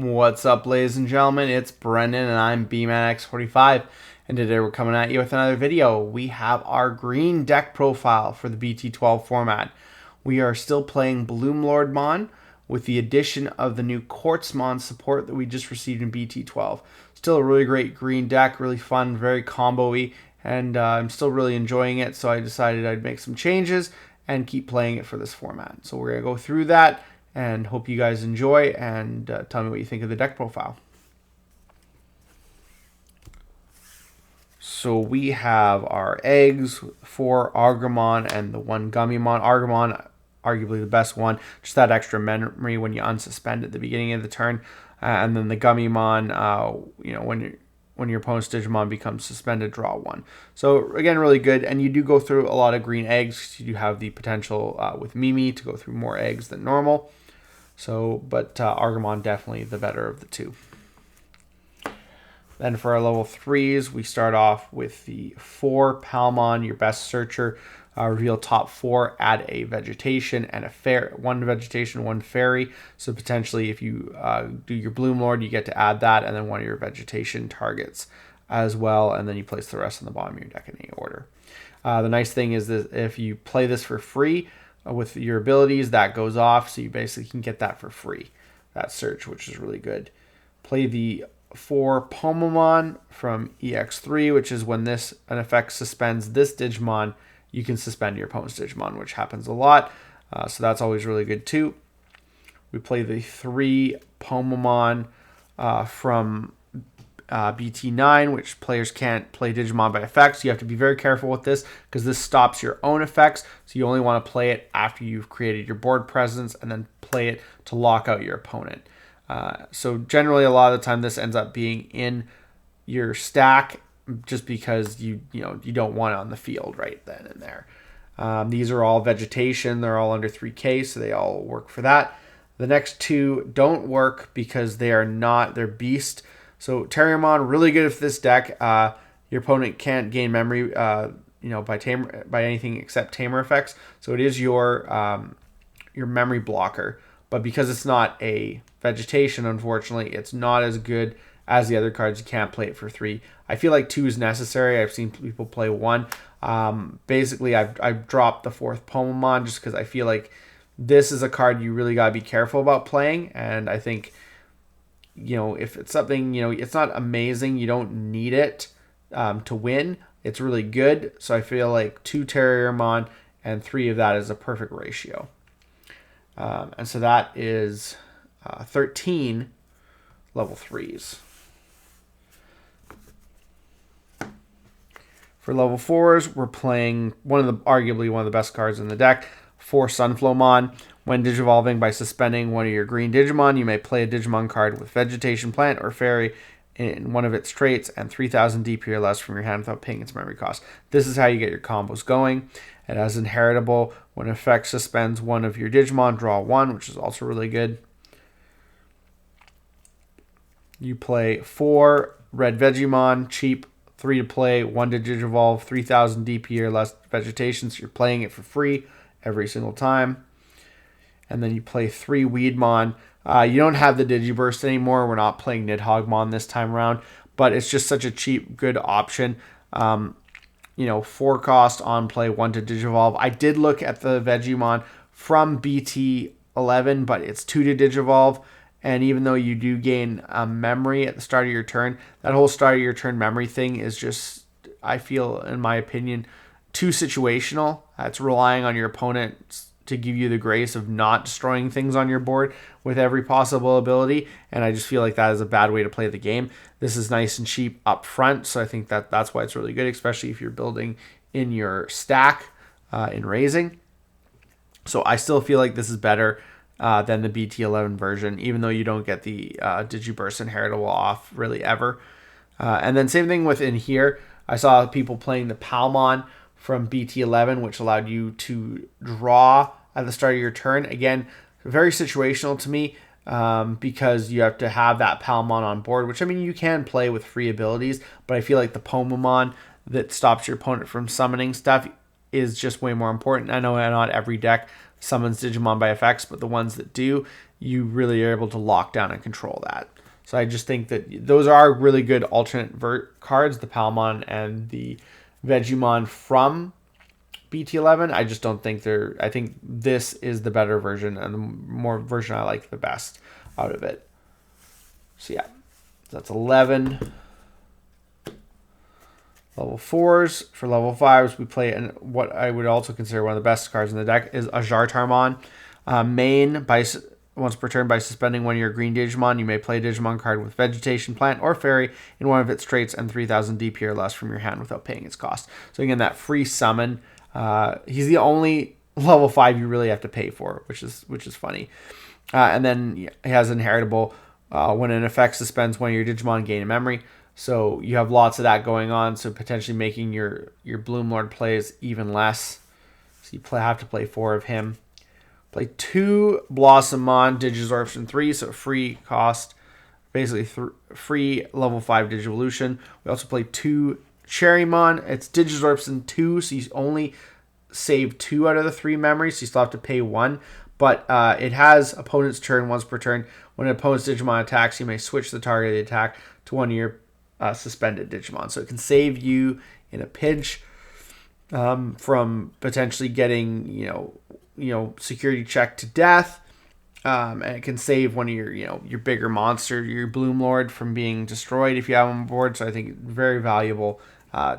What's up, ladies and gentlemen? It's Brendan and I'm BManX45, and today we're coming at you with another video. We have our green deck profile for the BT12 format. We are still playing BloomLordmon with the addition of the new Quartzmon support that we just received in BT12. Still a really great green deck, really fun, very combo-y, and I'm still really enjoying it, so I decided I'd make some changes and keep playing it for this format. So we're going to go through that and hope you guys enjoy, and tell me what you think of the deck profile. So we have our eggs, 4 Agumon and the 1 Gummymon. Agumon, arguably the best one, just that extra memory when you unsuspend at the beginning of the turn. And then the Gummymon, when your opponent's Digimon becomes suspended, draw 1. So again, really good. And you do go through a lot of green eggs. You do have the potential with Mimi to go through more eggs than normal. So, but Agumon definitely the better of the two. Then for our level 3s, we start off with the 4 Palmon, your best searcher. Reveal top 4, add a vegetation and a fairy, 1 vegetation, 1 fairy. So potentially if you do your BloomLord, you get to add that and then one of your vegetation targets as well. And then you place the rest on the bottom of your deck in any order. The nice thing is that if you play this for free with your abilities, that goes off. So you basically can get that for free, that search, which is really good. Play the 4 Pomomon from EX3, which is when an effect suspends this Digimon, you can suspend your opponent's Digimon, which happens a lot. So that's always really good too. We play the 3 Pomomon from BT9, which players can't play Digimon by effects. You have to be very careful with this because this stops your own effects. So you only want to play it after you've created your board presence and then play it to lock out your opponent. So generally, a lot of the time, this ends up being in your stack just because you don't want it on the field right then and there. These are all vegetation. They're all under 3K, so they all work for that. The next 2 don't work because they're beast. So Terriermon, really good for this deck. Your opponent can't gain memory by anything except tamer effects. So it is your memory blocker. But because it's not a vegetation, unfortunately, it's not as good as the other cards. You can't play it for 3. I feel like 2 is necessary. I've seen people play 1. Basically, I've dropped the 4th Pomomon just because I feel like this is a card you really got to be careful about playing. And I think, if it's something, it's not amazing. You don't need it to win. It's really good. So I feel like 2 Terriermon and 3 of that is a perfect ratio. And so that is 13 level 3s. For level 4s, we're playing arguably one of the best cards in the deck, 4 Sunflowmon. When digivolving by suspending one of your green Digimon, you may play a Digimon card with vegetation, plant, or fairy in one of its traits and 3000 DP or less from your hand without paying its memory cost. This is how you get your combos going. It has inheritable. When an effect suspends one of your Digimon, draw 1, which is also really good. You play 4 red Vegemon, cheap, 3 to play, 1 to digivolve, 3000 DP or less vegetation, so you're playing it for free every single time. And then you play 3 Weedmon. You don't have the Digi-Burst anymore. We're not playing Nidhoggmon this time around, but it's just such a cheap, good option. 4 cost on play, 1 to digivolve. I did look at the Vegemon from BT11, but it's 2 to digivolve. And even though you do gain a memory at the start of your turn, that whole start of your turn memory thing is just, I feel, in my opinion, too situational. It's relying on your opponent to give you the grace of not destroying things on your board with every possible ability. And I just feel like that is a bad way to play the game. This is nice and cheap up front, so I think that's why it's really good, especially if you're building in your stack in raising. So I still feel like this is better than the BT11 version, even though you don't get the Digi-Burst inheritable off really ever. And then same thing within here. I saw people playing the Palmon from BT11, which allowed you to draw at the start of your turn. Again, very situational to me because you have to have that Palmon on board, which, I mean, you can play with free abilities, but I feel like the Pomomon that stops your opponent from summoning stuff is just way more important. I know not every deck summons Digimon by effects, but the ones that do, you really are able to lock down and control that. So I just think that those are really good alternate cards, the Palmon and the Vegemon from BT11. I just don't think they're... I think this is the better version and the more version I like the best out of it. So yeah, that's 11. Level 4s. For level 5s, we play what I would also consider one of the best cards in the deck is a Jartarmon. Main, once per turn, by suspending one of your green Digimon, you may play a Digimon card with Vegetation, Plant, or Fairy in one of its traits and 3,000 DP or less from your hand without paying its cost. So again, that free summon. He's the only level 5 you really have to pay for, which is funny. And then he has Inheritable. When an effect suspends one of your Digimon, gain a memory. So you have lots of that going on, so potentially making your BloomLord plays even less. So you have to play 4 of him. Play 2 BloomLordmon, Digisorption 3, so free cost. Basically free level 5 Digivolution. We also play 2 Cherrymon. It's Digisorption 2, so you only save 2 out of the 3 memories, so you still have to pay 1. But it has opponent's turn once per turn. When an opponent's Digimon attacks, you may switch the target of the attack to one of your suspended Digimon. So it can save you in a pinch from potentially getting, security check to death. And it can save one of your bigger monster, your BloomLord, from being destroyed if you have them on board. So I think very valuable.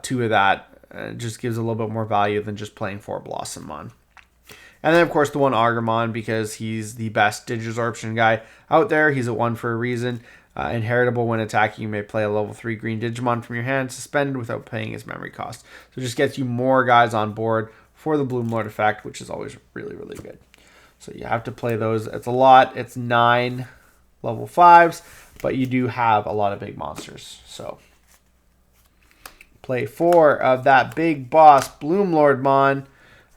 2 of that just gives a little bit more value than just playing 4 BloomLordmon. And then, of course, the one Agumon, because he's the best Digisorption guy out there. He's a 1 for a reason. Inheritable, when attacking, you may play a level 3 green Digimon from your hand, suspended without paying his memory cost. So it just gets you more guys on board for the BloomLord effect, which is always really, really good. So you have to play those. It's a lot. It's 9 level 5s, but you do have a lot of big monsters. So play 4 of that big boss, BloomLordmon.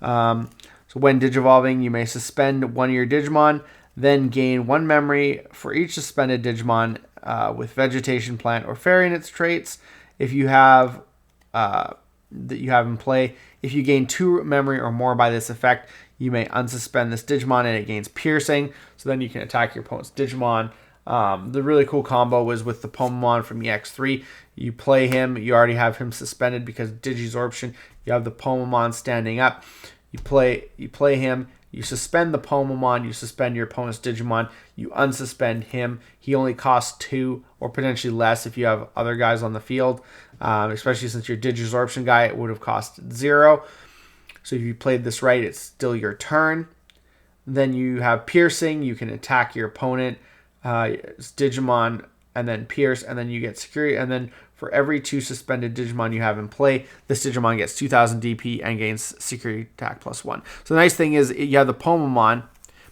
So when Digivolving, you may suspend one of your Digimon, then gain 1 memory for each suspended Digimon with Vegetation, Plant, or Fairy in its traits. If you have that you have in play, if you gain 2 memory or more by this effect, you may unsuspend this Digimon and it gains Piercing. So then you can attack your opponent's Digimon. The really cool combo was with the Pomamon from EX3. You play him, you already have him suspended because Digisorption. You have the Pomamon standing up. You play him, you suspend the Pomamon, you suspend your opponent's Digimon, you unsuspend him. He only costs 2 or potentially less if you have other guys on the field. Especially since your Digisorption guy, it would have cost 0. So if you played this right, it's still your turn. Then you have Piercing, you can attack your opponent, Digimon, and then Pierce, and then you get Security, and then for every 2 suspended Digimon you have in play, this Digimon gets 2,000 DP and gains Security Attack +1. So the nice thing is you have the Pomamon,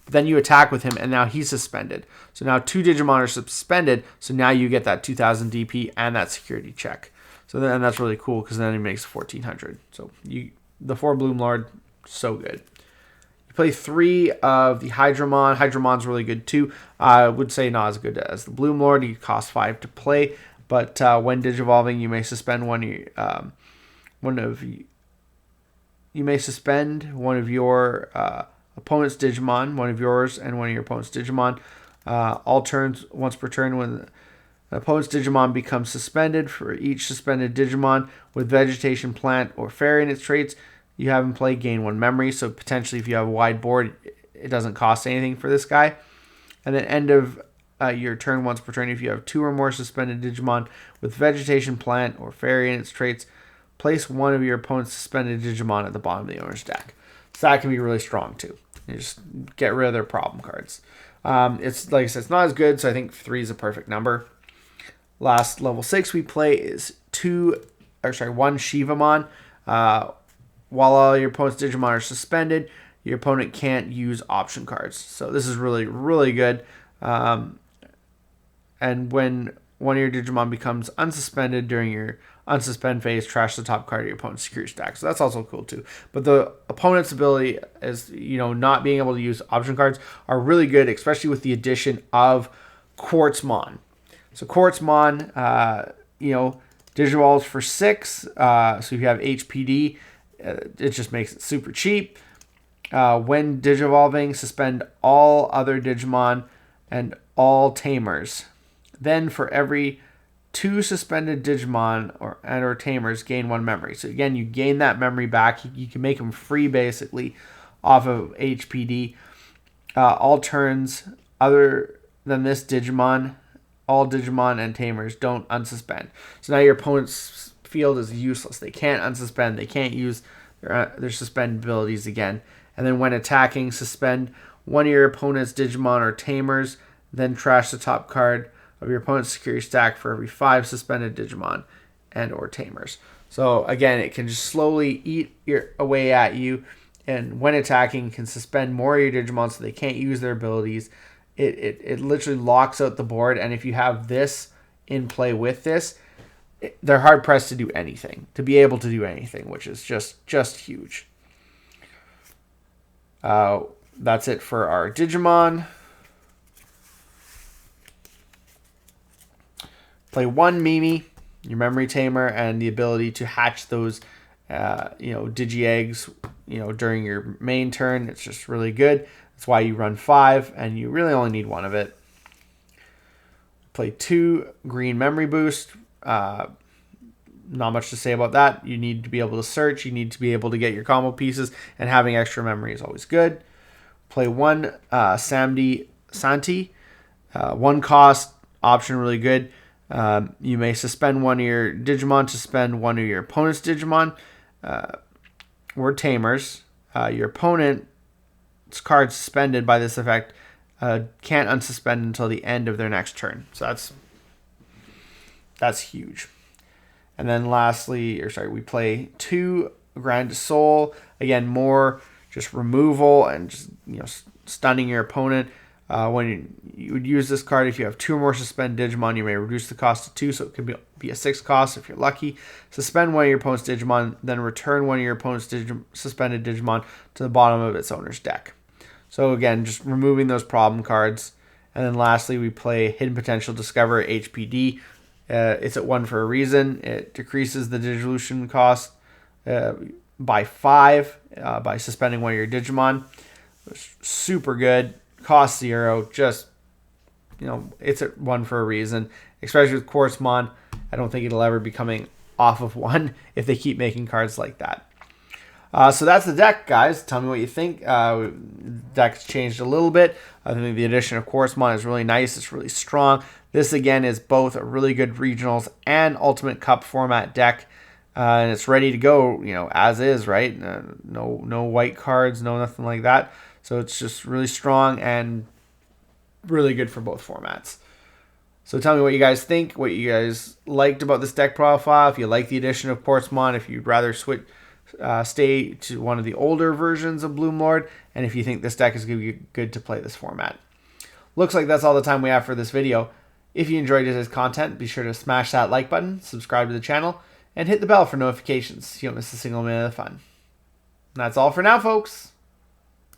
but then you attack with him, and now he's suspended. So now 2 Digimon are suspended, so now you get that 2,000 DP and that Security check. So then, and that's really cool because then it makes 1,400. So the 4 BloomLord, so good. You play 3 of the Hydramon. Hydramon's really good too. I would say not as good as the BloomLord. He costs 5 to play. But when Digivolving, you may suspend one of your opponent's Digimon, one of yours, and one of your opponent's Digimon. All turns, once per turn, when the opponent's Digimon becomes suspended, for each suspended Digimon with Vegetation, Plant, or Fairy in its traits, you have in play, gain 1 memory. So potentially, if you have a wide board, it doesn't cost anything for this guy. And then end of your turn, once per turn, if you have 2 or more suspended Digimon with Vegetation, Plant, or Fairy in its traits, place one of your opponent's suspended Digimon at the bottom of the owner's deck. So that can be really strong too. You just get rid of their problem cards. It's like I said, it's not as good, so I think 3 is a perfect number. Last level 6 we play is 1 Shivamon. While all your opponent's Digimon are suspended, your opponent can't use option cards. So this is really, really good. And when one of your Digimon becomes unsuspended during your unsuspend phase, trash the top card of your opponent's security stack. So that's also cool too. But the opponent's ability is, not being able to use option cards are really good, especially with the addition of Quartzmon. So Quartzmon, Digivolves for 6. So if you have HPD, it just makes it super cheap. When Digivolving, suspend all other Digimon and all tamers. Then for every 2 suspended Digimon or tamers, gain 1 memory. So again, you gain that memory back. You can make them free basically off of HPD. All turns other than this Digimon, all Digimon and tamers don't unsuspend. So now your opponent's field is useless. They can't unsuspend. They can't use their suspend abilities again. And then when attacking, suspend 1 of your opponent's Digimon or tamers, then trash the top card of your opponent's security stack for every 5 suspended Digimon and or tamers. So again, it can just slowly eat away at you, and when attacking, can suspend more of your Digimon so they can't use their abilities. It literally locks out the board, and if you have this in play with this, they're hard pressed to do anything, to be able to do anything, which is just huge. That's it for our Digimon. Play 1 Mimi, your memory tamer, and the ability to hatch those, Digi eggs, during your main turn. It's just really good. That's why you run 5, and you really only need 1 of it. Play 2 green memory boost. Not much to say about that. You need to be able to search. You need to be able to get your combo pieces, and having extra memory is always good. Play 1 Samdi Santi. 1 cost option, really good. You may suspend 1 of your Digimon to suspend 1 of your opponent's Digimon or tamers. Your opponent's card suspended by this effect can't unsuspend until the end of their next turn. So that's huge. And then lastly, we play 2 Grand Soul. Again, more just removal and just stunning your opponent. When you would use this card, if you have 2 or more suspend Digimon, you may reduce the cost to 2, so it could be a 6 cost if you're lucky. Suspend 1 of your opponent's Digimon, then return 1 of your opponent's suspended Digimon to the bottom of its owner's deck. So again, just removing those problem cards. And then lastly, we play Hidden Potential Discover HPD. It's at 1 for a reason. It decreases the Digivolution cost by 5 by suspending 1 of your Digimon. It's super good. Cost 0. Just, it's at 1 for a reason. Especially with Quartzmon, I don't think it'll ever be coming off of 1 if they keep making cards like that. So that's the deck, guys. Tell me what you think. The deck's changed a little bit. I think the Edition of Quartzmon is really nice. It's really strong. This, again, is both a really good Regionals and Ultimate Cup format deck. And it's ready to go, as is, right? No white cards, no nothing like that. So it's just really strong and really good for both formats. So tell me what you guys think, what you guys liked about this deck profile. If you like the Edition of Quartzmon, if you'd rather stay to one of the older versions of BloomLord, and if you think this deck is going to be good to play this format. Looks like that's all the time we have for this video. If you enjoyed today's content, be sure to smash that like button, subscribe to the channel, and hit the bell for notifications so you don't miss a single minute of fun. And that's all for now, folks.